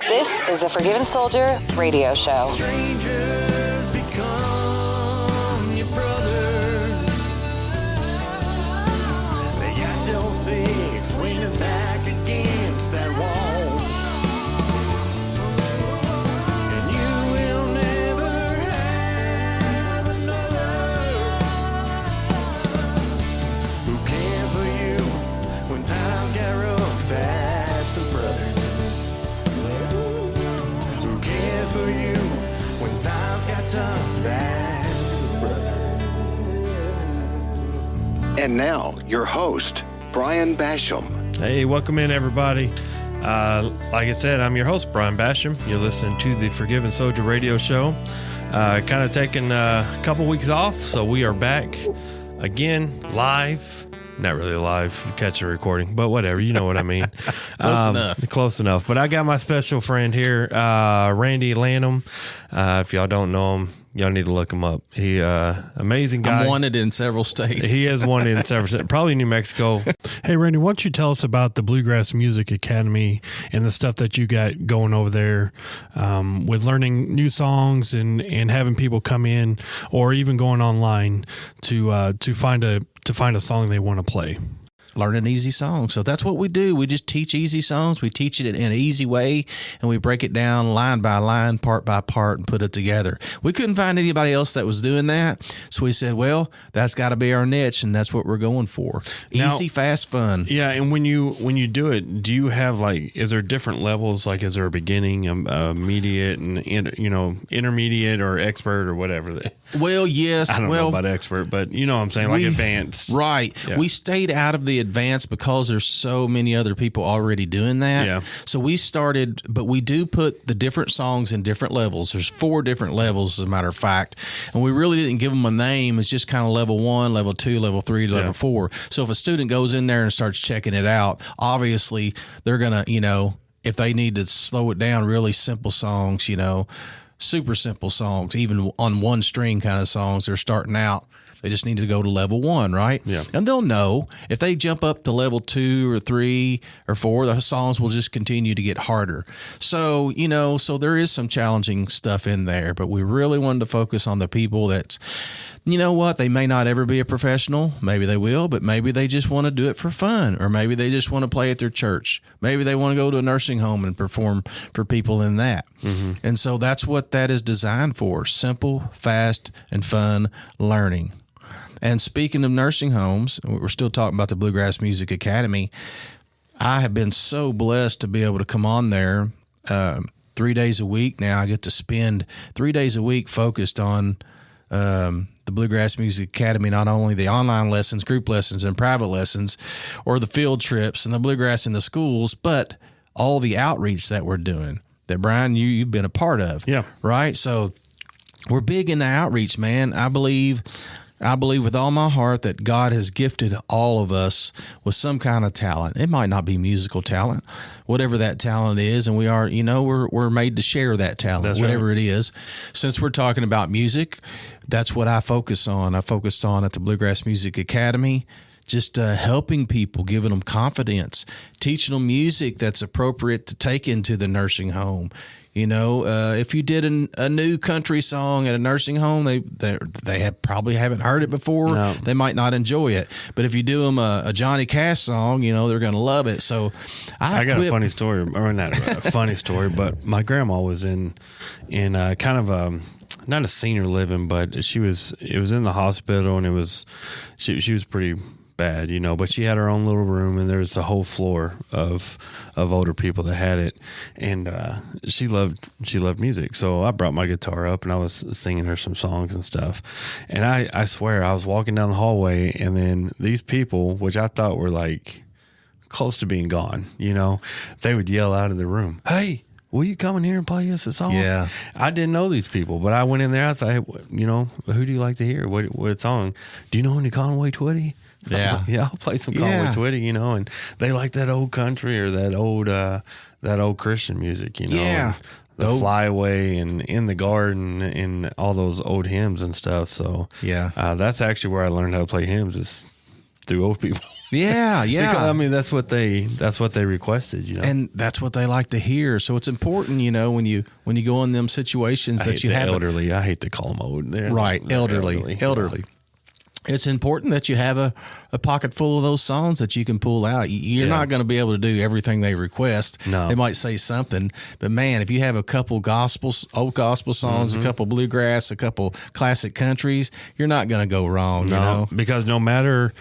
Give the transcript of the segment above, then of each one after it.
This is the Forgiven Soldier radio show. Strangers become your brothers. They got your six when it's back against that wall. And you will never have another who cared for you when times got rough. That's a brother. For you when times got tough, that's a brother. And now, your host, Brian Basham. Hey, welcome in, everybody. Like I said, I'm your host, Brian Basham. You're listening to the Forgiven Soldier radio show. Kind of taking a couple weeks off, so we are back again, live. Not really live. You catch a recording, but whatever. You know what I mean. Close enough. Close enough. But I got my special friend here, Randy Lanham. If y'all don't know him, y'all need to look him up. He amazing guy. I'm wanted in several states. He is wanted in several states, probably New Mexico. Hey, Randy, why don't you tell us about the Bluegrass Music Academy and the stuff that you got going over there with learning new songs and having people come in or even going online to find a song they want to play. Learn an easy song. So that's what we do. We just teach easy songs. We teach it in an easy way, and we break it down line by line, part by part, and put it together. We couldn't find anybody else that was doing that, so we said, well, that's got to be our niche, and that's what we're going for. Easy, Now, fast, fun. Yeah, and when you do it, do you have is there different levels? Like, is there a beginning, immediate, and intermediate or expert or whatever? Well, yes. I don't know about expert, but you know what I'm saying, like advanced. Right. Yeah. We stayed out of the advanced because there's so many other people already doing that. Yeah. So we started, but we do put the different songs in different levels. There's 4 different levels, as a matter of fact. And we really didn't give them a name. It's just kind of level 1, level 2, level 3, level 4. So if a student goes in there and starts checking it out, obviously they're going to, if they need to slow it down, really simple songs, super simple songs, even on one string kind of songs, they're starting out. They just need to go to level 1, right? Yeah. And they'll know if they jump up to level 2 or 3 or 4, the songs will just continue to get harder. So, so there is some challenging stuff in there, but we really wanted to focus on the people that's, they may not ever be a professional. Maybe they will, but maybe they just want to do it for fun, or maybe they just want to play at their church. Maybe they want to go to a nursing home and perform for people in that. Mm-hmm. And so that's what that is designed for: simple, fast, and fun learning. And speaking of nursing homes, we're still talking about the Bluegrass Music Academy. I have been so blessed to be able to come on there 3 days a week now. I get to spend 3 days a week focused on the Bluegrass Music Academy, not only the online lessons, group lessons, and private lessons, or the field trips and the bluegrass in the schools, but all the outreach that we're doing that, Brian, you've been a part of. Yeah. Right? So we're big in the outreach, man. I believe with all my heart that God has gifted all of us with some kind of talent. It might not be musical talent, whatever that talent is, and we are, we're made to share that talent, That's whatever right. it is. Since we're talking about music, that's what I focus on. I focused on at the Bluegrass Music Academy, just helping people, giving them confidence, teaching them music that's appropriate to take into the nursing home. If you did a new country song at a nursing home, they probably haven't heard it before. No. They might not enjoy it. But if you do them a Johnny Cash song, they're going to love it. So I got a funny story, or not a funny story, but my grandma was in kind of not a senior living, but it was in the hospital, and she was pretty bad, but she had her own little room, and there was a whole floor of older people that had it, and she loved music. So I brought my guitar up and I was singing her some songs and stuff, and I swear I was walking down the hallway, and then these people, which I thought were like close to being gone, they would yell out of the room, "Hey, will you come in here and play us a song?" Yeah. I didn't know these people, but I went in there. I was like, who do you like to hear? What song? Do you know any Conway Twitty? Yeah. I'll play some Conway Twitty, and they like that old country or that old Christian music, Yeah. The Fly Away and In the Garden and all those old hymns and stuff. So yeah, that's actually where I learned how to play hymns, is through old people. Yeah, yeah. Because, I mean, that's what they requested, you know. And that's what they like to hear. So it's important, you know, when you go in them situations that you have elderly. I hate to call them old. They're elderly. It's important that you have a pocket full of those songs that you can pull out. You're not going to be able to do everything they request. No. They might say something, but man, if you have a couple old gospel songs, a couple bluegrass, a couple classic countries, you're not going to go wrong. No, you know? Because no matter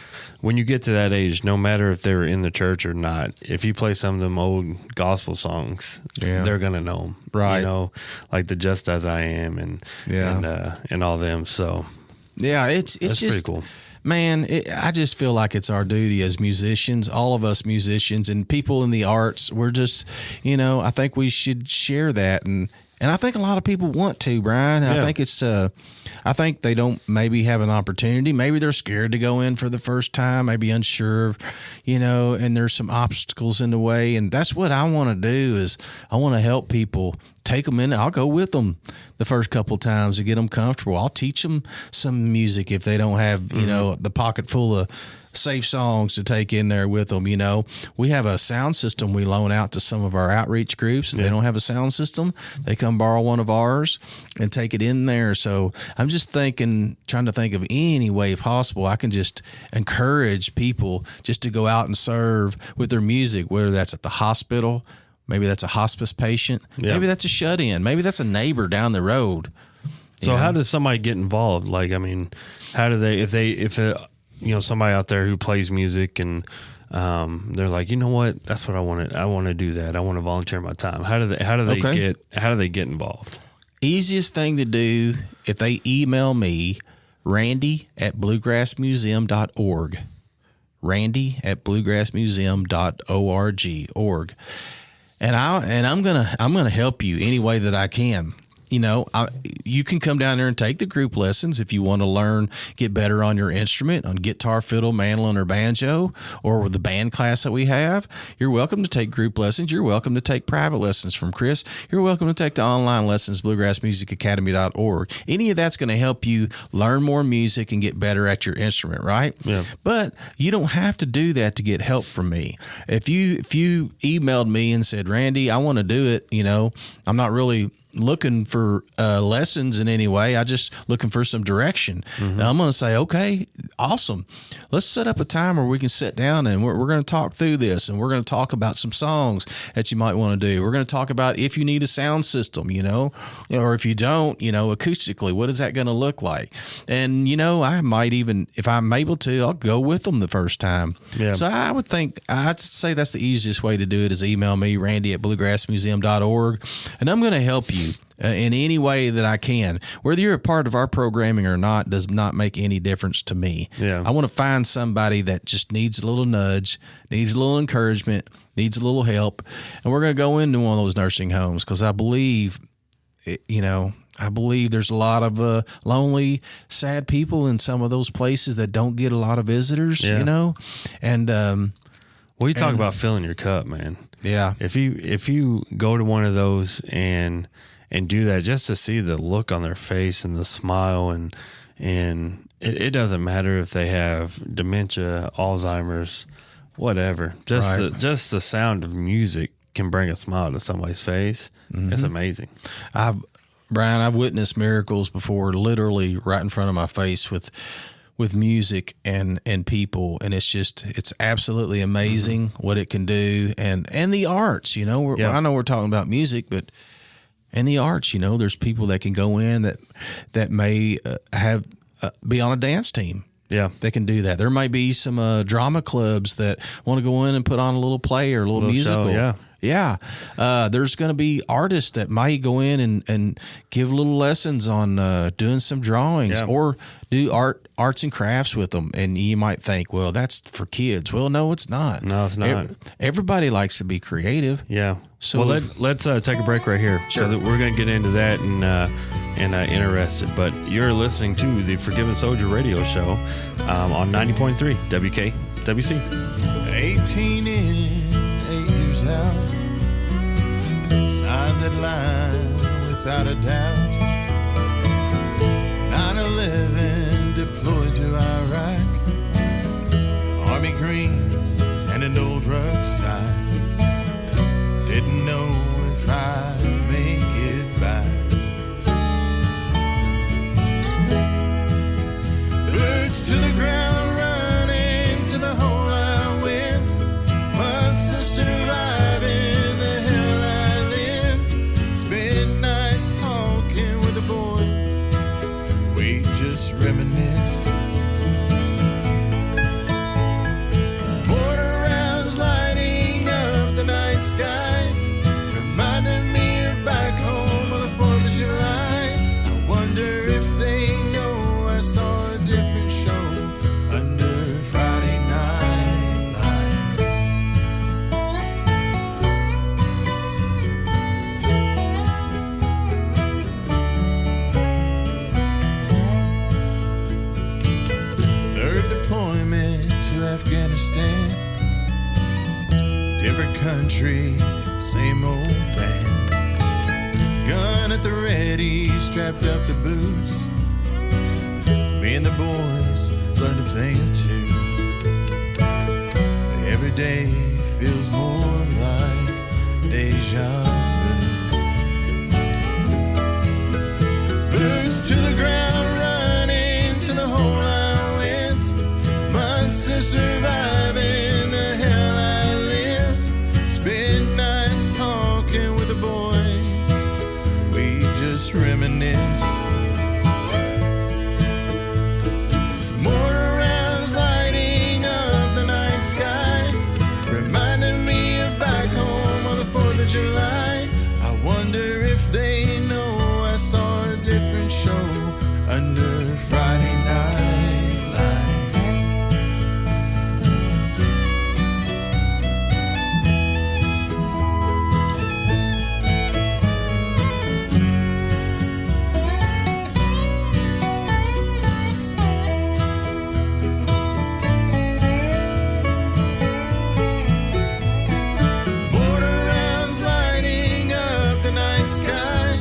when you get to that age, no matter if they're in the church or not, if you play some of them old gospel songs, they're going to know them. Right. You know, like the Just As I Am and all them. So. Yeah, it's That's just pretty cool. Man, I just feel like it's our duty as musicians, all of us musicians and people in the arts. We're just, you know, I think we should share that, and I think a lot of people want to, Brian. Yeah. I think it's, I think they don't maybe have an opportunity. Maybe they're scared to go in for the first time, maybe unsure, you know, and there's some obstacles in the way. And that's what I want to do is I want to help people. Take them in. I'll go with them the first couple of times to get them comfortable. I'll teach them some music if they don't have, you know, the pocket full of safe songs to take in there with them. You know, we have a sound system we loan out to some of our outreach groups. If they don't have a sound system, they come borrow one of ours and take it in there. So I'm just trying to think of any way possible I can just encourage people just to go out and serve with their music, whether that's at the hospital. Maybe that's a hospice patient. Yeah. Maybe that's a shut-in. Maybe that's a neighbor down the road. So how does somebody get involved? Like, I mean, how do they, if you know, somebody out there who plays music and they're like, you know what, that's what I want to do that. I want to volunteer my time. How do they get involved? Easiest thing to do, if they email me, Randy@bluegrassmuseum.org. Randy@bluegrassmuseum.org. And I'm gonna help you any way that I can. You know, you can come down there and take the group lessons if you want to learn, get better on your instrument, on guitar, fiddle, mandolin, or banjo, or with the band class that we have. You're welcome to take group lessons. You're welcome to take private lessons from Chris. You're welcome to take the online lessons, bluegrassmusicacademy.org. Any of that's going to help you learn more music and get better at your instrument, right? Yeah. But you don't have to do that to get help from me. If you emailed me and said, Randy, I want to do it, you know, I'm not really looking for lessons in any way. I just looking for some direction. Now I'm going to say, okay, awesome. Let's set up a time where we can sit down and we're going to talk through this, and we're going to talk about some songs that you might want to do. We're going to talk about if you need a sound system, you know, or if you don't, you know, acoustically, what is that going to look like? And, you know, I might even, if I'm able to, I'll go with them the first time. Yeah. So I'd say that's the easiest way to do it is email me, Randy@bluegrassmuseum.org, and I'm going to help you in any way that I can. Whether you're a part of our programming or not does not make any difference to me. Yeah. I want to find somebody that just needs a little nudge, needs a little encouragement, needs a little help, and we're going to go into one of those nursing homes because I believe, you know, there's a lot of lonely, sad people in some of those places that don't get a lot of visitors, you know? And well, you talk about filling your cup, man. Yeah. If you go to one of those and do that, just to see the look on their face and the smile, and it doesn't matter if they have dementia, Alzheimer's, whatever. Just the sound of music can bring a smile to somebody's face. It's amazing. Brian, I've witnessed miracles before, literally right in front of my face with music and people, and it's absolutely amazing what it can do, and the arts, you know. I know we're talking about music, but and the arts, you know, there's people that can go in that may be on a dance team. Yeah, they can do that. There might be some drama clubs that want to go in and put on a little play or a little musical. Show, yeah. There's going to be artists that might go in and give little lessons on doing some drawings or do arts and crafts with them. And you might think, well, that's for kids. Well, no, it's not. No, it's not. Everybody likes to be creative. Yeah. So well, let's take a break right here. Sure. So we're going to get into that and interested. But you're listening to the Forgiven Soldier Radio Show on 90.3 WKWC. 18 in, 8 years out. Signed that line without a doubt. 9/11 deployed to Iraq. different country, same old band. Gun at the ready, strapped up the boots. Me and the boys learned a thing or two. Every day feels more like deja vu. Boots to the ground, running to the hole I went. Months to survive in the hell I lived. Spend nights talking with the boys. We just reminisce. Mortar rounds lighting up the night sky, reminding me of back home on the 4th of July. I wonder if they know I saw a different show under Friday night lights. Border rounds lighting up the night sky.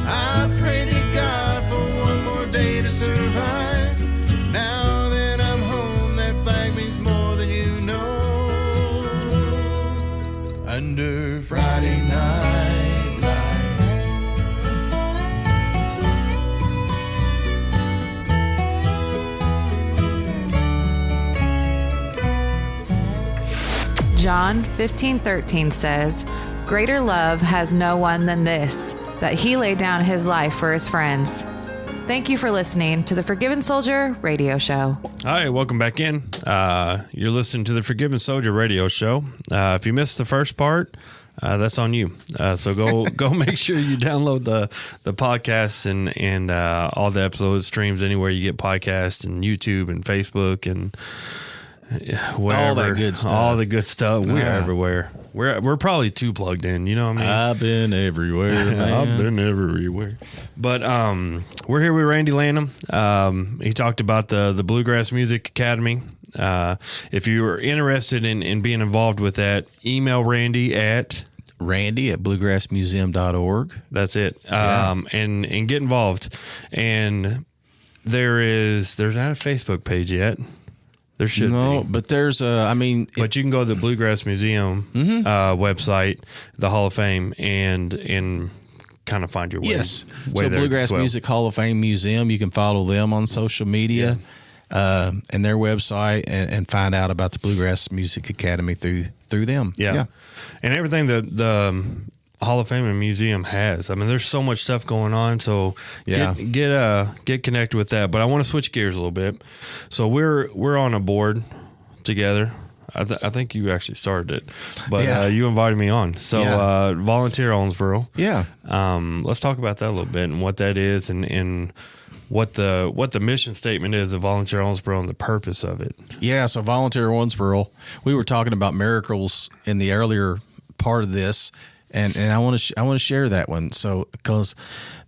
I pray to God for one more day to survive. Now that I'm home, that flag means more than you know. Under Friday night lights. John 15:13 says, "Greater love has no one than this, that he laid down his life for his friends." Thank you for listening to the Forgiven Soldier radio show. Hi, welcome back in. You're listening to the Forgiven Soldier radio show. If you missed the first part, that's on you. So go make sure you download the podcasts and all the episode streams anywhere you get podcasts, and YouTube and Facebook and wherever. All that good stuff. All the good stuff. We're Yeah. everywhere. We're probably too plugged in. You know what I mean? I've been everywhere, man. I've been everywhere. But we're here with Randy Lanham. He talked about the Bluegrass Music Academy. If you are interested in being involved with that, email Randy at bluegrassmuseum.org. That's it. And get involved. And there's not a Facebook page yet. There should No, be. but there's But you can go to the Bluegrass Museum website, the Hall of Fame, and kind of find your way. yes. way So there Bluegrass as well. Music Hall of Fame Museum, you can follow them on social media and their website and find out about the Bluegrass Music Academy through them. Yeah. And everything that the Hall of Fame and Museum has. I mean, there's so much stuff going on. So Yeah. get connected with that. But I want to switch gears a little bit. So we're on a board together. I think you actually started it, but you invited me on. So Volunteer Owensboro. Yeah. Let's talk about that a little bit and what that is and what the mission statement is of Volunteer Owensboro and the purpose of it. Yeah, so Volunteer Owensboro, we were talking about miracles in the earlier part of this, and I want to share that one. So because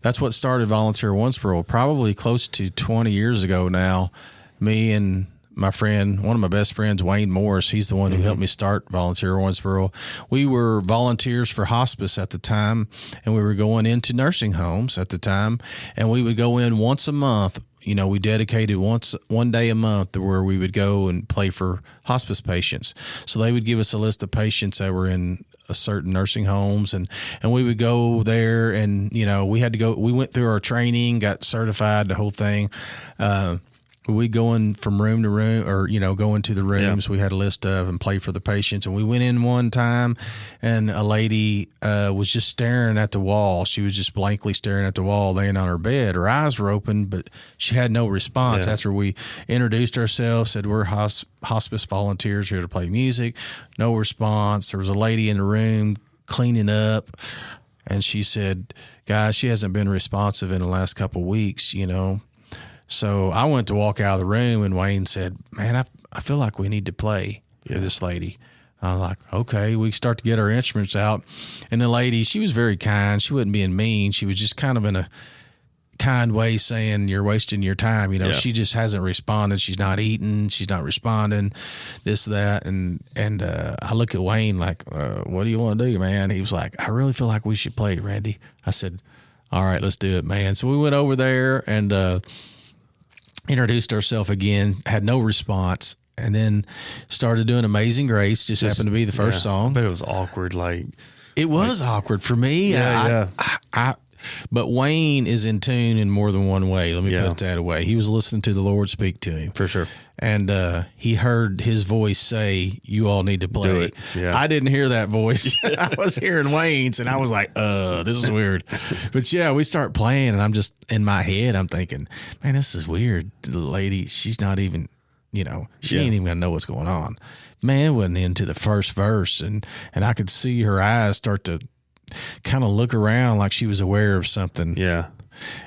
that's what started Volunteer Owensboro, probably close to 20 years ago now. Me and my friend, one of my best friends, Wayne Morris, he's the one who helped me start Volunteer Owensboro. We were volunteers for hospice at the time, and we were going into nursing homes at the time, and we would go in once a month. You know, we dedicated one day a month where we would go and play for hospice patients. So they would give us a list of patients that were in a certain nursing homes, and we would go there, and you know, we went through our training, got certified, the whole thing. We go in from room to room, or, you know, go into the rooms we had a list of and play for the patients. And we went in one time, and a lady was just staring at the wall. She was just blankly staring at the wall, laying on her bed. Her eyes were open, but she had no response. After we introduced ourselves, said we're hospice volunteers here to play music. No response. There was a lady in the room cleaning up, and she said, "Guys, she hasn't been responsive in the last couple of weeks, you know." So I went to walk out of the room, and Wayne said, "Man, I feel like we need to play for this lady." I was like, "Okay." We start to get our instruments out, and the lady, she was very kind. She wasn't being mean. She was just kind of in a kind way saying you're wasting your time. You know, Yeah. she just hasn't responded. She's not eating. She's not responding. This, that, and I look at Wayne like, what do you want to do, man? He was like, I really feel like we should play, Randy. I said, all right, let's do it, man. So we went over there and introduced ourselves again. Had no response. And then started doing Amazing Grace. Just happened to be the first song. But it was awkward. Like It was awkward for me. But Wayne is in tune in more than one way. Let me put it that way. He was listening to the Lord speak to him. For sure. And he heard his voice say, you all need to play. Do it. Yeah. I didn't hear that voice. I was hearing Wayne's, and I was like, this is weird. But yeah, we start playing, and I'm just in my head, I'm thinking, man, this is weird. The lady, she's not even, she ain't even going to know what's going on. Man, went into the first verse, and I could see her eyes start to kind of look around like she was aware of something. Yeah.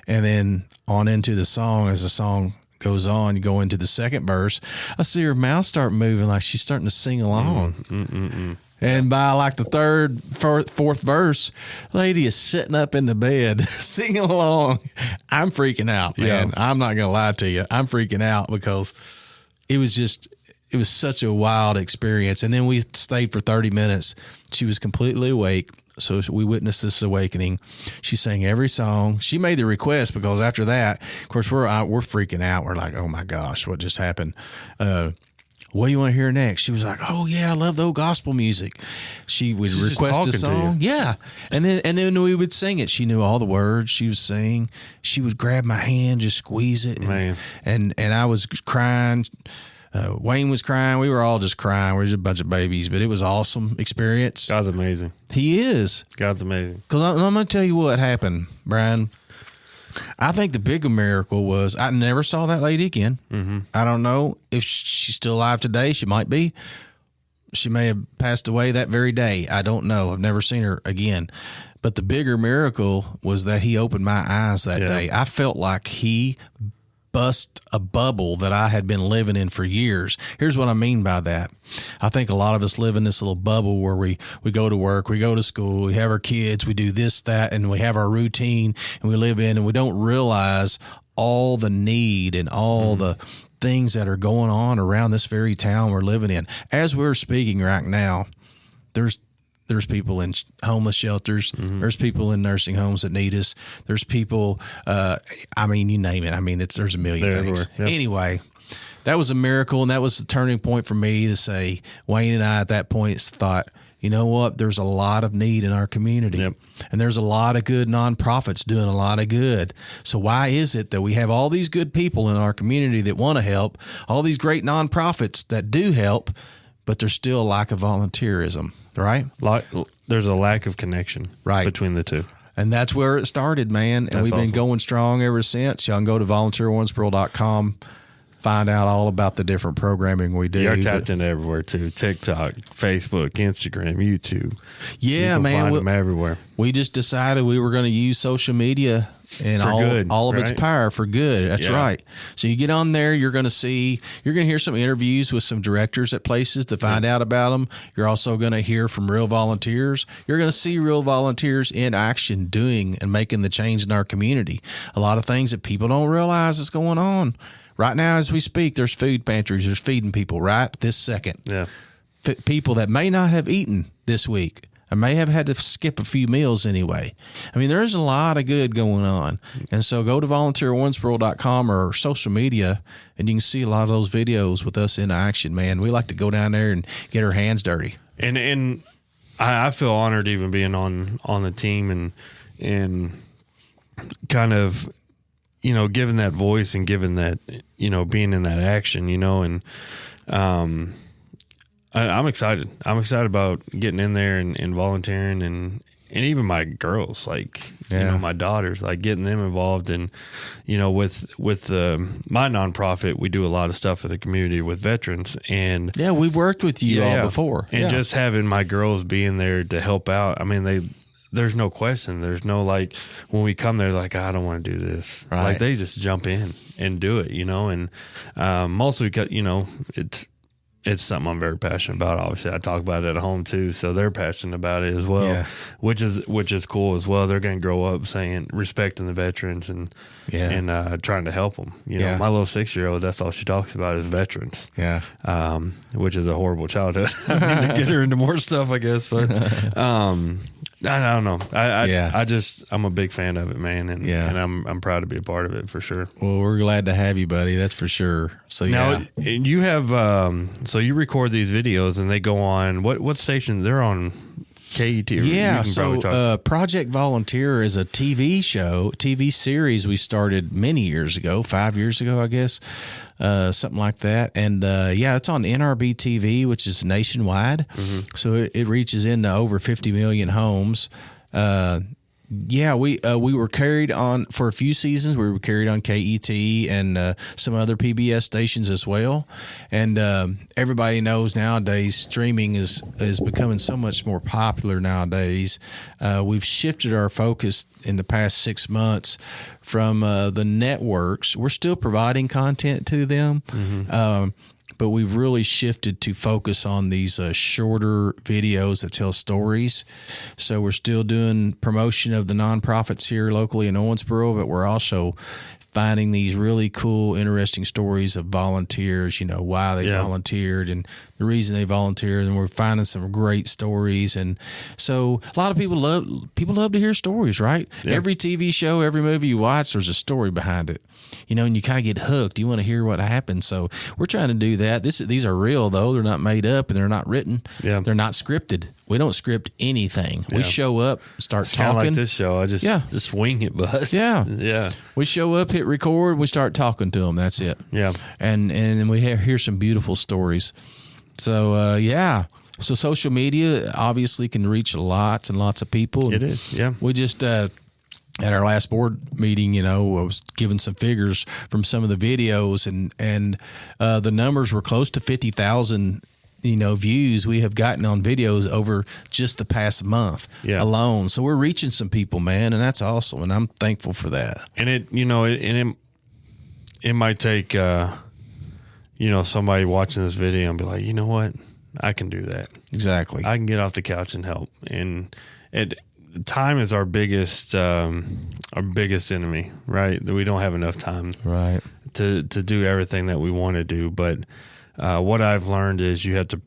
And then on into the song, as the song goes on, you go into the second verse, I see her mouth start moving like she's starting to sing along. And by like the third, fourth verse, lady is sitting up in the bed singing along. I'm freaking out, man. Yeah. I'm not going to lie to you. I'm freaking out because it was such a wild experience. And then we stayed for 30 minutes. She was completely awake. So we witnessed this awakening. She sang every song. She made the request because after that, of course, we're freaking out. We're like, oh my gosh, what just happened? What do you want to hear next? She was like, oh yeah, I love the old gospel music. She would She's request a just talking to song. you. Yeah. And then we would sing it. She knew all the words she was saying. She would grab my hand, just squeeze it. Man. And I was crying. Wayne was crying. We were all just crying. We were just a bunch of babies, but it was an awesome experience. God's amazing. He is. God's amazing. Because I'm going to tell you what happened, Brian. I think the bigger miracle was I never saw that lady again. Mm-hmm. I don't know if she's still alive today. She might be. She may have passed away that very day. I don't know. I've never seen her again. But the bigger miracle was that he opened my eyes that day. I felt like he bust a bubble that I had been living in for years. Here's what I mean by that. I think a lot of us live in this little bubble where we go to work, we go to school, we have our kids, we do this, that, and we have our routine, and we live in, and we don't realize all the need and all the things that are going on around this very town we're living in. As we're speaking right now, there's people in homeless shelters. There's people in nursing homes that need us. There's people, you name it. There's a million They're things. everywhere. Yep. Anyway, that was a miracle, and that was the turning point for me to say, Wayne and I at that point thought, you know what? There's a lot of need in our community. Yep. And there's a lot of good nonprofits doing a lot of good. So why is it that we have all these good people in our community that want to help, all these great nonprofits that do help, but there's still a lack of volunteerism? Right? There's a lack of connection between the two. And that's where it started, man. And we've been going strong ever since. Y'all can go to volunteerowensboro.com, find out all about the different programming we do. You're tapped into everywhere, too. TikTok, Facebook, Instagram, YouTube. Yeah, you can man. find them everywhere. We just decided we were going to use social media and all of its power for good. That's right. So you get on there, you're going to hear some interviews with some directors at places to find out about them. You're also going to hear from real volunteers. You're going to see real volunteers in action doing and making the change in our community. A lot of things that people don't realize is going on. Right now, as we speak, there's food pantries. There's feeding people right this second. Yeah. People that may not have eaten this week. I may have had to skip a few meals anyway. I mean, there's a lot of good going on. And so go to volunteerowensboro.com or social media, and you can see a lot of those videos with us in action, man. We like to go down there and get our hands dirty. And I feel honored even being on the team and kind of, giving that voice and giving that, being in that action, and I'm excited. I'm excited about getting in there and volunteering and even my girls, my daughters, getting them involved. And, with my nonprofit, we do a lot of stuff for the community with veterans. And yeah, we've worked with you all before. And just having my girls being there to help out. I mean, there's no question. There's no when we come there, I don't want to do this. Right. They just jump in and do it, and mostly, it's something I'm very passionate about. Obviously, I talk about it at home too, so they're passionate about it as well, Yeah. which is cool as well. They're going to grow up respecting the veterans and trying to help them. You know, Yeah. my little 6-year-old, that's all she talks about is veterans. Yeah. Which is a horrible childhood. I need to get her into more stuff, I guess, but I don't know. I'm a big fan of it, man, and I'm proud to be a part of it for sure. Well, we're glad to have you, buddy. That's for sure. So Now, you have so you record these videos and they go on what station? They're on KET. Yeah, so Project Volunteer is a TV series we started many years ago, 5 years ago, I guess, something like that. And it's on NRB TV, which is nationwide. Mm-hmm. So it reaches into over 50 million homes. We were carried on for a few seasons. We were carried on KET and some other PBS stations as well. And everybody knows nowadays streaming is becoming so much more popular nowadays. We've shifted our focus in the past 6 months from the networks. We're still providing content to them. Mm-hmm. But we've really shifted to focus on these shorter videos that tell stories. So we're still doing promotion of the nonprofits here locally in Owensboro, but we're also finding these really cool, interesting stories of volunteers, why they volunteered and the reason they volunteered. And we're finding some great stories. And so a lot of people love to hear stories, right? Yeah. Every TV show, every movie you watch, there's a story behind it. And you kind of get hooked. You want to hear what happened. So we're trying to do that. These are real, though. They're not made up and they're not written. Yeah. They're not scripted. We don't script anything. Yeah. We show up, start talking. Kind of like this show. I just wing it, bud. Yeah. Yeah. We show up, hit record, we start talking to them. That's it. Yeah. And we hear some beautiful stories. So, So social media obviously can reach lots and lots of people. It is, yeah. We just... at our last board meeting, I was given some figures from some of the videos, and the numbers were close to 50,000, views we have gotten on videos over just the past month alone. So we're reaching some people, man, and that's awesome, and I'm thankful for that. And it might take, somebody watching this video and be like, you know what, I can do that. Exactly. I can get off the couch and help, and time is our biggest enemy, right? We don't have enough time, right, to do everything that we want to do. But what I've learned is you have to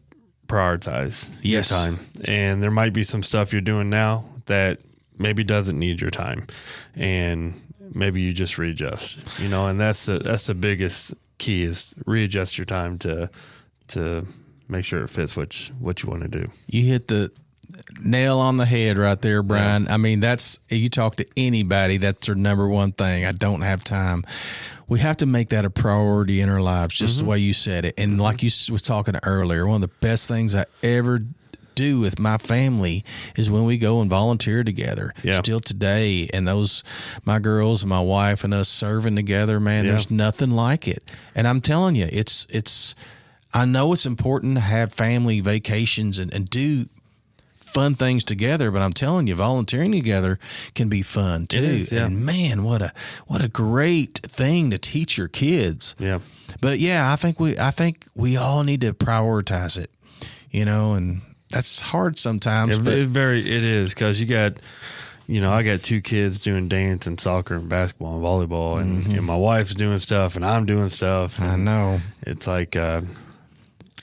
prioritize your time, and there might be some stuff you're doing now that maybe doesn't need your time, and maybe you just readjust. And that's the biggest key is readjust your time to make sure it fits what you want to do. You hit the nail on the head right there, Brian. Yeah. I mean, you talk to anybody, that's their number one thing. I don't have time. We have to make that a priority in our lives, just the way you said it. And like you was talking earlier, one of the best things I ever do with my family is when we go and volunteer together. Yeah. Still today, and my girls and my wife and us serving together, man, there's nothing like it. And I'm telling you, I know it's important to have family vacations and do fun things together, but I'm telling you, volunteering together can be fun too. It is, yeah. And man, what a great thing to teach your kids. Yeah. But I think we all need to prioritize it, and that's hard sometimes. It is, because you got, I got 2 kids doing dance and soccer and basketball and volleyball, and my wife's doing stuff and I'm doing stuff. I know. It's like,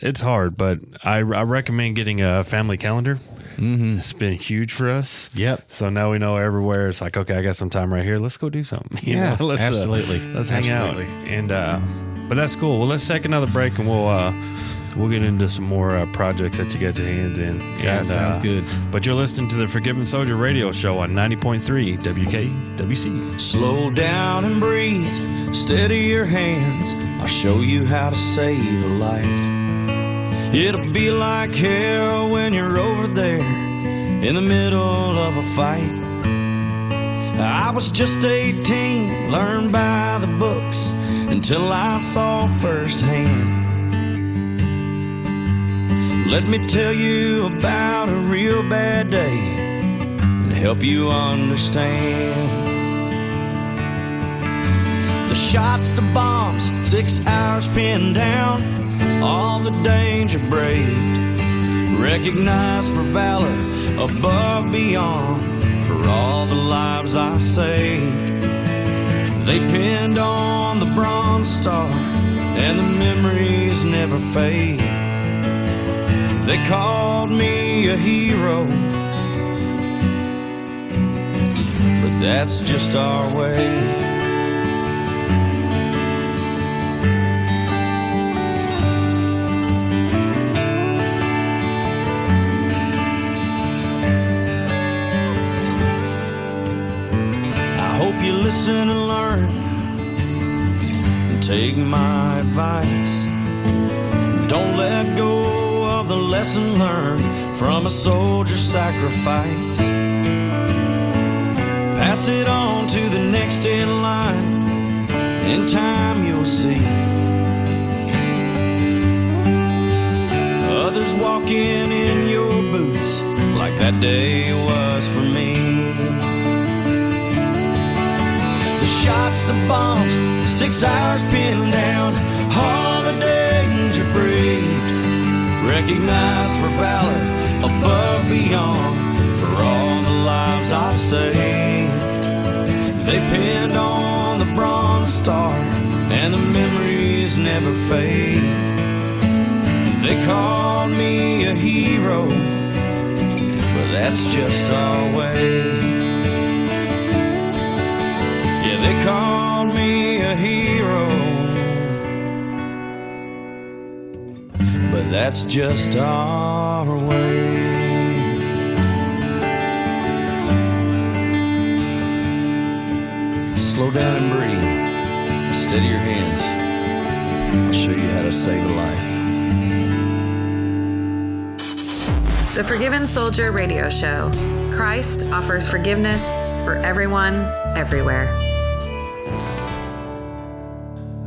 it's hard, but I recommend getting a family calendar. Mm-hmm. It's been huge for us. Yep. So now we know everywhere. It's like, okay, I got some time right here. Let's go do something. Absolutely. Let's hang out. And but that's cool. Well, let's take another break, and we'll get into some more projects that you get your hands in. Yeah, and, sounds good. But you're listening to the Forgiven Soldier Radio Show on 90.3 WKWC. Slow down and breathe. Steady your hands. I'll show you how to save a life. It'll be like hell when you're over there in the middle of a fight. I was just 18, learned by the books until I saw firsthand. Let me tell you about a real bad day and help you understand. The shots, the bombs, 6 hours pinned down. all the danger braved, recognized for valor above beyond, for all the lives I saved. They pinned on the Bronze Star, and the memories never fade. They called me a hero, but that's just our way. I hope you listen and learn and take my advice. Don't let go of the lesson learned from a soldier's sacrifice. Pass it on to the next in line. In time you'll see others walking in your boots like that day was for me. The shots, the bombs, 6 hours pinned down, all the danger braved, recognized for valor above beyond, for all the lives I saved. They pinned on the Bronze Star, and the memories never fade. They called me a hero, but that's just our way. Yeah, they called me a hero, but that's just our way. Slow down and breathe. Steady your hands. I'll show you how to save a life. The Forgiven Soldier Radio Show. Christ offers forgiveness for everyone, everywhere.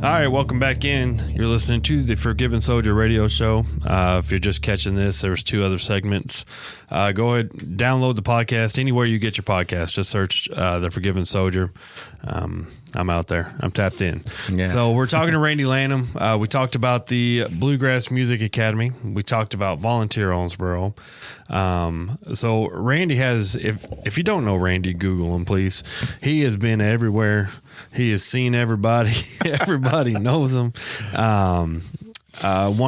All right, welcome back in. You're listening to the Forgiven Soldier Radio Show. If you're just catching this, there's 2 other segments. Go ahead, download the podcast anywhere you get your podcast. Just search the Forgiven Soldier. I'm out there. I'm tapped in. Yeah. So we're talking to Randy Lanham. We talked about the Bluegrass Music Academy. We talked about Volunteer Owensboro. So Randy has, if you don't know Randy, Google him, please. He has been everywhere. He has seen everybody. Everybody knows him. One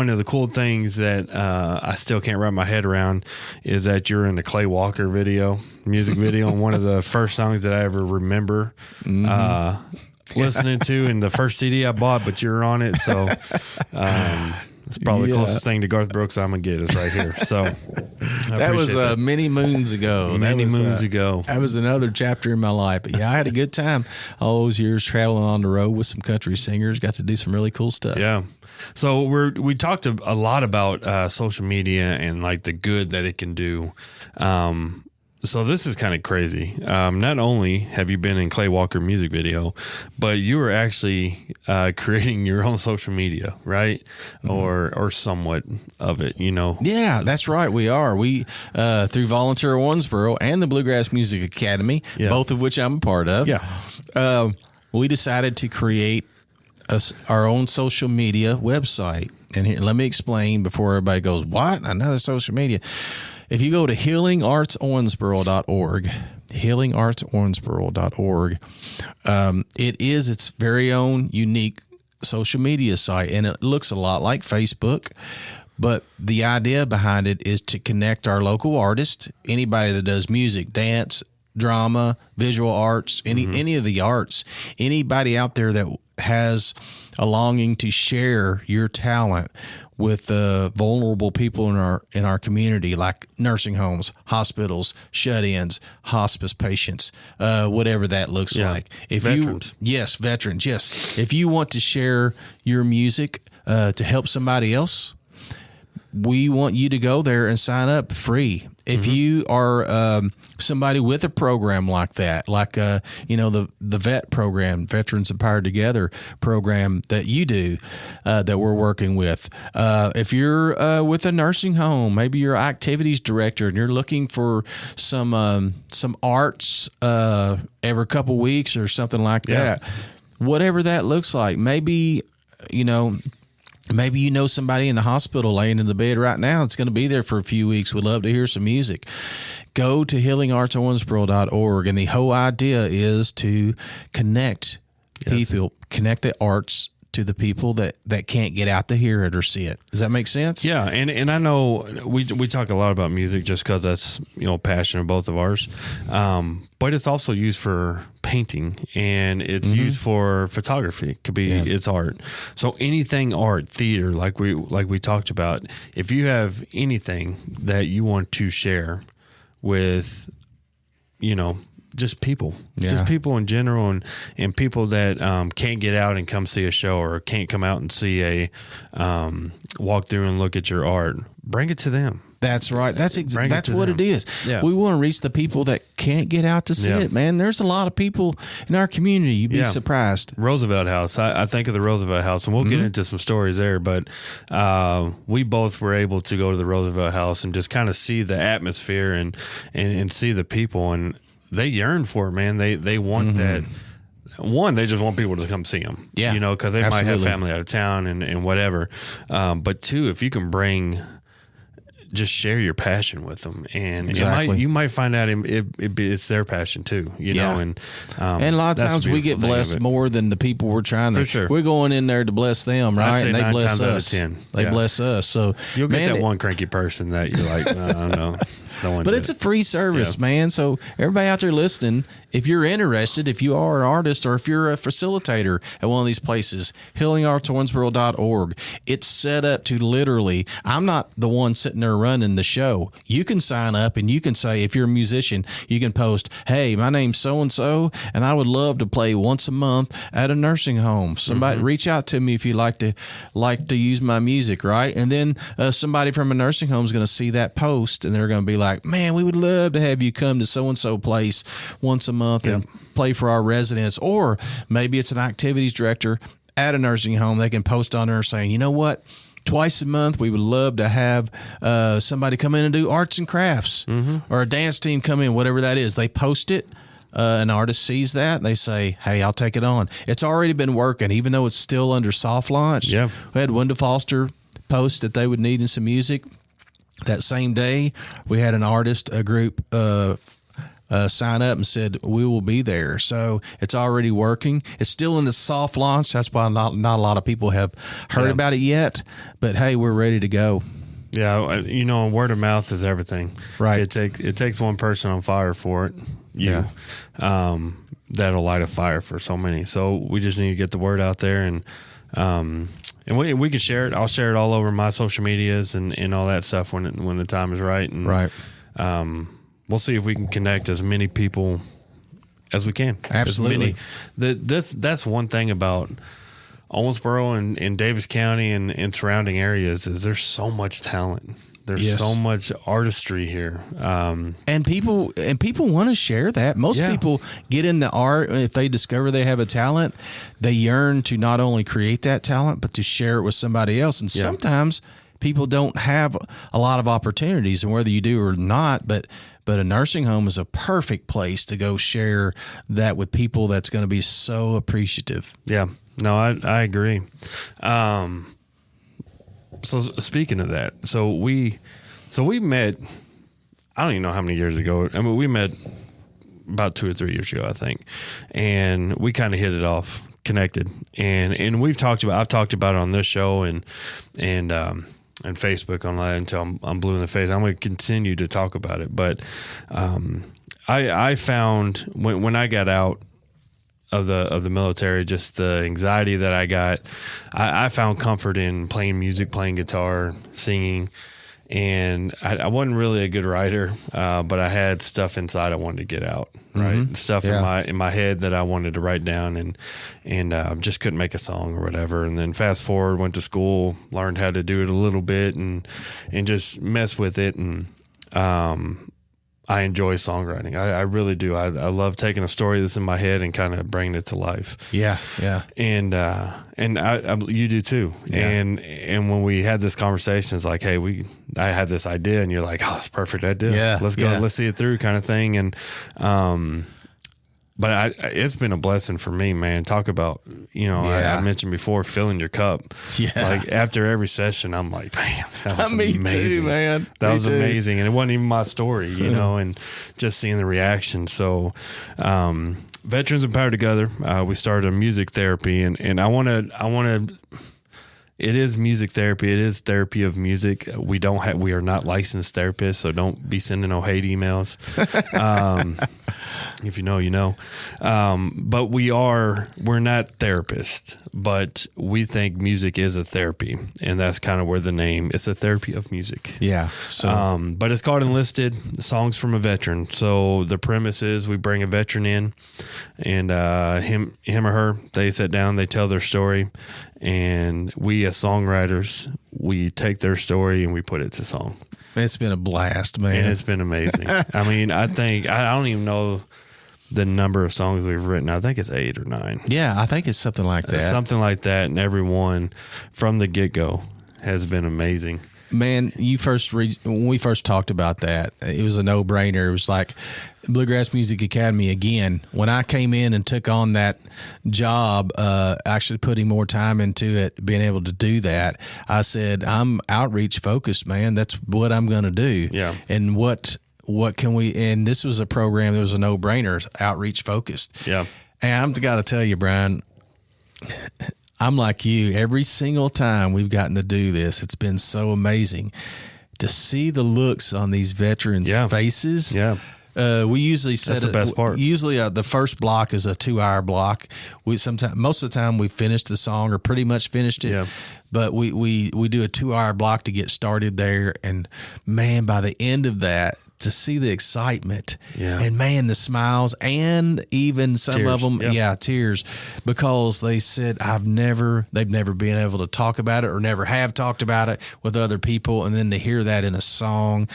of the cool things that I still can't wrap my head around is that you're in the Clay Walker music video, and one of the first songs that I ever remember listening to, and the first CD I bought, but you're on it. So it's probably the closest thing to Garth Brooks I'm going to get is right here. So that was many moons ago. Many moons ago. That was another chapter in my life. But yeah, I had a good time all those years traveling on the road with some country singers. Got to do some really cool stuff. Yeah. So we talked a lot about social media and like the good that it can do. So this is kind of crazy. Not only have you been in Clay Walker music video, but you were actually creating your own social media, right? Mm-hmm. Or somewhat of it, you know? Yeah, that's right. We are. We through Volunteer Owensboro and the Bluegrass Music Academy, both of which I'm a part of. Yeah. We decided to create our own social media website. And here, let me explain before everybody goes, what? Another social media? If you go to healingartsowensboro.org, healingartsowensboro.org, it is its very own unique social media site, and it looks a lot like Facebook. But the idea behind it is to connect our local artists, anybody that does music, dance, drama, visual arts, any of the arts, anybody out there that has a longing to share your talent with vulnerable people in our community, like nursing homes, hospitals, shut-ins, hospice patients, whatever that looks like. Veterans. Veterans. Yes. If you want to share your music to help somebody else, we want you to go there and sign up free. If you are somebody with a program like that, like the VET program, Veterans Empowered Together program that you do, that we're working with. If you're with a nursing home, maybe you're an activities director and you're looking for some arts every couple weeks or something like that. Whatever that looks like, maybe Maybe you know somebody in the hospital laying in the bed right now that's going to be there for a few weeks. Would love to hear some music. Go to healingartsowensboro.org, and the whole idea is to connect people, connect the arts to the people that can't get out to hear it or see it. Does that make sense? Yeah, and I know we talk a lot about music just because that's passion of both of ours, but it's also used for painting and it's used for photography. It could be it's art. So anything art, theater, like we talked about. If you have anything that you want to share with, just people in general, and people that can't get out and come see a show or can't come out and see a walk through and look at your art, bring it to them. That's right. That's what it is. Yeah. We want to reach the people that can't get out to see it, man. There's a lot of people in our community. You'd be surprised. Roosevelt House. I think of the Roosevelt House, and we'll get into some stories there, but we both were able to go to the Roosevelt House and just kind of see the atmosphere and see the people, and they yearn for it, man. They want that. One, they just want people to come see them. Yeah. Because they might have family out of town and whatever. But two, if you can just share your passion with them, and you might find out it's their passion too, know. And a lot of times we get blessed more than the people we're trying to. For sure. We're going in there to bless them, right? And they bless us. They bless us. So you'll get that one cranky person that you're like, no. But it's a free service, man. So everybody out there listening, if you're interested, if you are an artist or if you're a facilitator at one of these places, healingartsowensboro.org, it's set up to literally, I'm not the one sitting there running the show. You can sign up and you can say, if you're a musician, you can post, hey, my name's so-and-so, and I would love to play once a month at a nursing home. Somebody reach out to me if you like to use my music, right? And then somebody from a nursing home is going to see that post and they're going to be like, man, we would love to have you come to so-and-so place once a month and play for our residents. Or maybe it's an activities director at a nursing home. They can post on there saying, you know what? Twice a month, we would love to have somebody come in and do arts and crafts or a dance team come in, whatever that is. They post it. An artist sees that and they say, hey, I'll take it on. It's already been working, even though it's still under soft launch. Yeah. We had Wanda Foster post that they would need some music. That same day, we had an artist, a group, sign up and said, we will be there. So it's already working. It's still in the soft launch. That's why not a lot of people have heard about it yet. But, hey, we're ready to go. Yeah, word of mouth is everything. Right. It takes one person on fire for it. That'll light a fire for so many. So we just need to get the word out there, and we can share it. I'll share it all over my social medias and all that stuff when the time is right. And, right. We'll see if we can connect as many people as we can. Absolutely. That's one thing about Owensboro and Davis County and surrounding areas is there's so much talent. There's so much artistry here. And people want to share that. Most people get into art. If they discover they have a talent, they yearn to not only create that talent, but to share it with somebody else. And sometimes people don't have a lot of opportunities, and whether you do or not, but a nursing home is a perfect place to go share that with people that's going to be so appreciative. Yeah. No, I agree. So speaking of that, so we met, I don't even know how many years ago. I mean, we met about 2 or 3 years ago, I think. And we kind of hit it off, connected. And I've talked about it on this show and Facebook online until I'm blue in the face. I'm going to continue to talk about it. But I found when I got out of the military, just the anxiety that I got, I found comfort in playing music, playing guitar, singing. And I wasn't really a good writer, but I had stuff inside I wanted to get out, right? Stuff in my head that I wanted to write down, and just couldn't make a song or whatever. And then fast forward, went to school, learned how to do it a little bit, and just mess with it. And I enjoy songwriting. I really do. I love taking a story that's in my head and kind of bringing it to life. Yeah, yeah. And you do too. Yeah. And when we had this conversation, it's like, hey, I had this idea, and you're like, oh, it's a perfect idea. Yeah, let's go. Yeah. Let's see it through, kind of thing. And but it's been a blessing for me, man. Talk about, I mentioned before, filling your cup. Yeah. Like after every session, I'm like, man, that was Me amazing. too, man. That Me was too. amazing. And it wasn't even my story, and just seeing the reaction. So, Veterans Empowered Together, we started a music therapy, and I want to, it is music therapy. It is therapy of music. We are not licensed therapists, so don't be sending no hate emails. If you know, you know. But we're not therapists, but we think music is a therapy, and that's kind of where the name, it's a therapy of music. Yeah. So, But it's called Enlisted, Songs from a Veteran. So the premise is we bring a veteran in, and him or her, they sit down, they tell their story, and we as songwriters, we take their story and we put it to song. it's been a blast, man. And it's been amazing. I mean, I don't even know the number of songs we've written. I think it's 8 or 9. Yeah, I think it's something like that. Something like that. And every one from the get-go has been amazing. Man, when we first talked about that, it was a no-brainer. It was like Bluegrass Music Academy again. When I came in and took on that job, actually putting more time into it, being able to do that, I said, I'm outreach focused, man. That's what I'm going to do. Yeah. And what can we, and this was a program that was a no-brainer, outreach focused. Yeah. And I've got to tell you, Brian, I'm like you. Every single time we've gotten to do this, it's been so amazing to see the looks on these veterans' faces. Yeah. We usually That's the best part. Usually, the first block is a 2-hour block. Most of the time, we finished the song or pretty much finished it. Yeah. But we do a 2-hour block to get started there, and man, by the end of that, to see the excitement and man, the smiles, and even some Tears. of them, Yep. tears, because they said they've never been able to talk about it or never have talked about it with other people. And then to hear that in a song,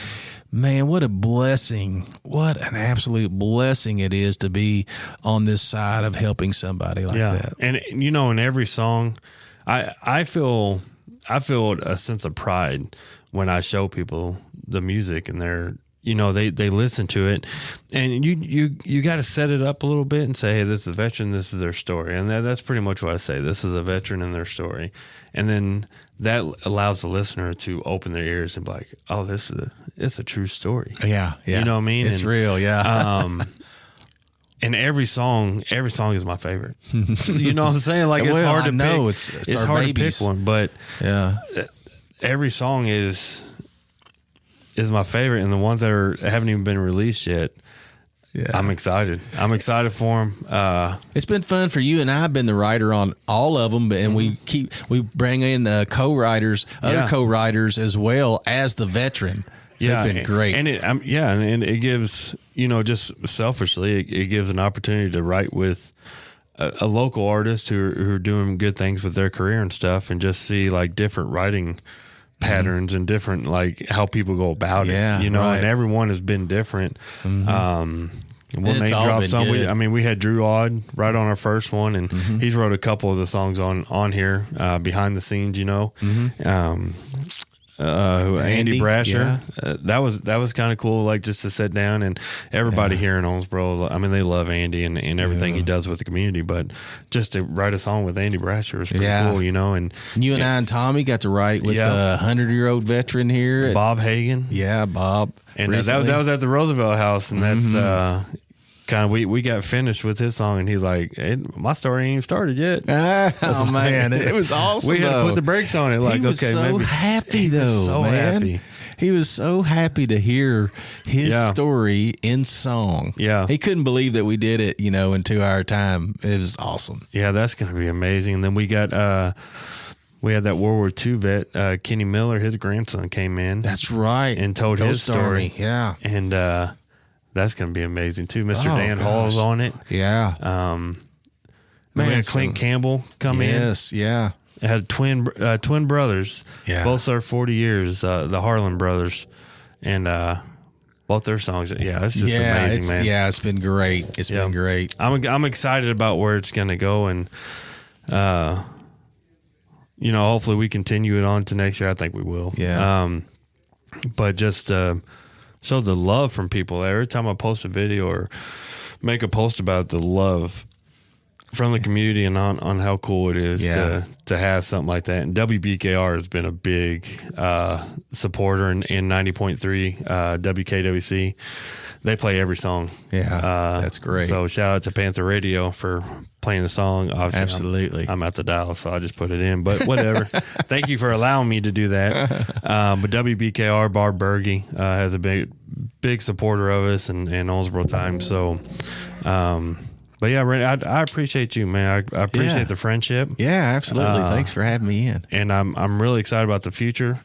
man, what a blessing, what an absolute blessing it is to be on this side of helping somebody like that. And in every song, I feel a sense of pride when I show people the music and they listen to it, and you got to set it up a little bit and say, hey, this is a veteran, this is their story. And that's pretty much what I say. This is a veteran and their story. And then that allows the listener to open their ears and be like, oh, it's a true story. Yeah. You know what I mean? It's real. Yeah. And every song is my favorite. You know what I'm saying? Like, it's Well, hard to I know. pick. It's our hard babies. to pick one, but Yeah. every song is my favorite, and the ones that haven't even been released yet, I'm excited. I'm excited for them. It's been fun for you, and I've been the writer on all of them, and we bring in co-writers, other co-writers as well as the veteran. So it's been great. And it gives, just selfishly, it gives an opportunity to write with a local artist who are doing good things with their career and stuff, and just see like different writing patterns and different, like, how people go about it, right. and everyone has been different. We'll name all drop been some. good. We had Drew Odd right on our first one, and he's wrote a couple of the songs on here, behind the scenes, Andy Brasher. That was kind of cool, like, just to sit down, and everybody here in Owensboro, they love Andy and everything he does with the community, but just to write a song with Andy Brasher is pretty cool, and you and I and Tommy got to write with the 100-year-old veteran here, Bob Hagan. Yeah, Bob. And that was at the Roosevelt House, and that's kind of, we got finished with his song, and he's like, hey, my story ain't even started yet. Oh man, it was awesome. We had to put the brakes on it. Like, he was okay, so maybe happy though. He was so man. happy. He was so happy to hear his story in song. Yeah, he couldn't believe that we did it. In 2-hour time. It was awesome. Yeah, that's gonna be amazing. And then we got. We had that World War II vet, Kenny Miller. His grandson came in. That's right, and told his story. Yeah, and that's going to be amazing too. Mr. Dan gosh. Hall's on it. Yeah. We had Clint Campbell come in. Yes. Yeah. It had twin brothers. Yeah. Both served 40 years. The Harlan brothers, and both their songs. Yeah, it's just amazing, man. Yeah, it's been great. It's been great. I'm excited about where it's going to go, and hopefully we continue it on to next year. I think we will. Yeah. But just so the love from people. Every time I post a video or make a post about the love from the community and on how cool it is to have something like that. And WBKR has been a big supporter in 90.3 WKWC. They play every song. Yeah, that's great. So shout out to Panther Radio for playing the song. Obviously, absolutely. I'm at the dial, so I just put it in. But whatever. Thank you for allowing me to do that. But WBKR, Barb Berge, has a big supporter of us and Owensboro Times. So, but yeah, Randy, I appreciate you, man. I appreciate the friendship. Yeah, absolutely. Thanks for having me in. And I'm really excited about the future.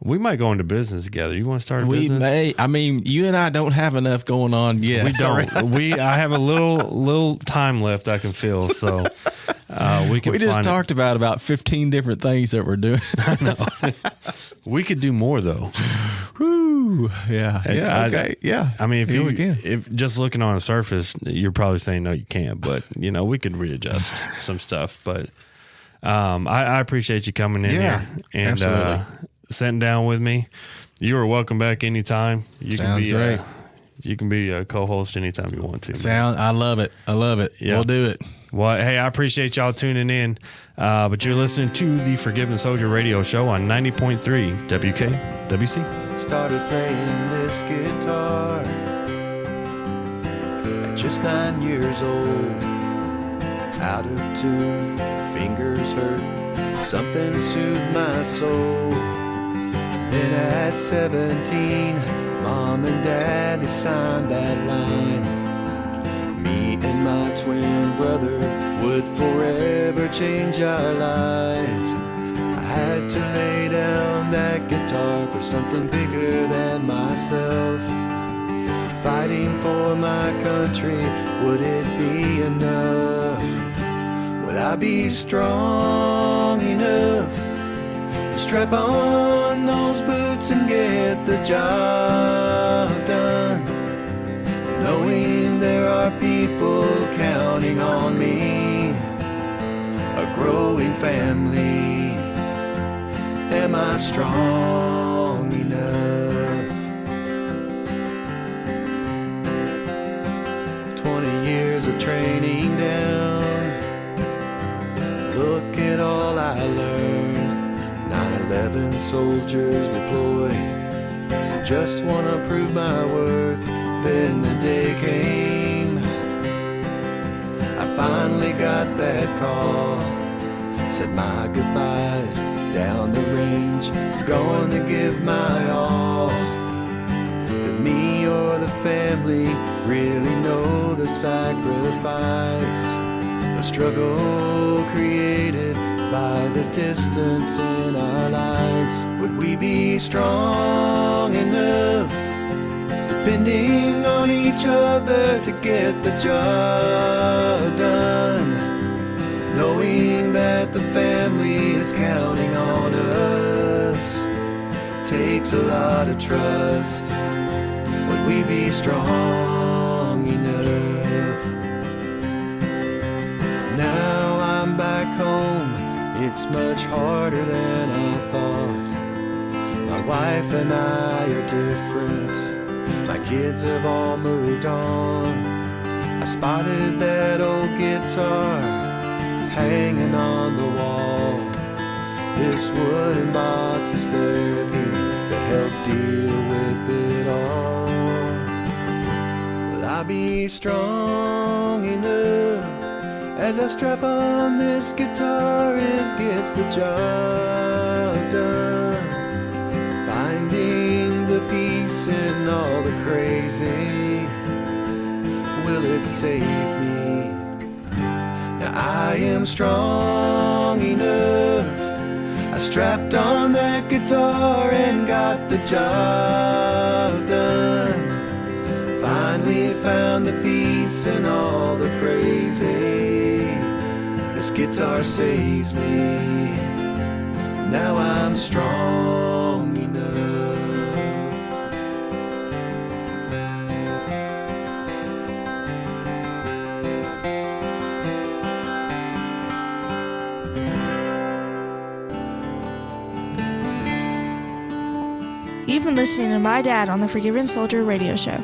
We might go into business together. You want to start a we business? May. I mean, you and I don't have enough going on yet. We don't. I have a little time left I can feel. So we can. We just talked about 15 different things that we're doing. I know. We could do more though. Woo. Yeah. Okay. Yeah. I mean, if just looking on the surface, you're probably saying no, you can't. But we could readjust some stuff. But I appreciate you coming in here and sitting down with me. You are welcome back anytime. Sounds great. You can be a co-host anytime you want to. I love it. Yeah. We'll do it. Well, hey, I appreciate y'all tuning in. But you're listening to the Forgiven Soldier Radio Show on 90.3 WKWC. Started playing this guitar at just 9 years old. Out of tune, fingers hurt, something soothed my soul. Then at 17, Mom and Dad, they signed that line. Me and my twin brother would forever change our lives. I had to lay down that guitar for something bigger than myself. Fighting for my country, would it be enough? Would I be strong enough to strap on those boots and get the job done? Knowing there are people counting on me, a growing family, am I strong enough? 20 years of training down, look at all I learned. 9/11 soldiers deployed, just wanna prove my worth. Then the day came, I finally got that call. Said my goodbyes down the range, going to give my all. But me or the family really know the sacrifice, the struggle created by the distance in our lives. Would we be strong enough, depending on each other to get the job done? Knowing that the family is counting on us, takes a lot of trust. Would we be strong enough? Now I'm back home, it's much harder than I thought. My wife and I are different, my kids have all moved on. I spotted that old guitar hanging on the wall. This wooden box is therapy to help deal with it all. Will I be strong enough as I strap on this guitar and gets the job done? Finding the peace in all the crazy, will it save me? Now I am strong enough, I strapped on that guitar and got the job done. Finally found the peace in all the crazy, this guitar saves me. Now I'm strong enough. You've been listening to My Dad on the Forgiven Soldier Radio Show.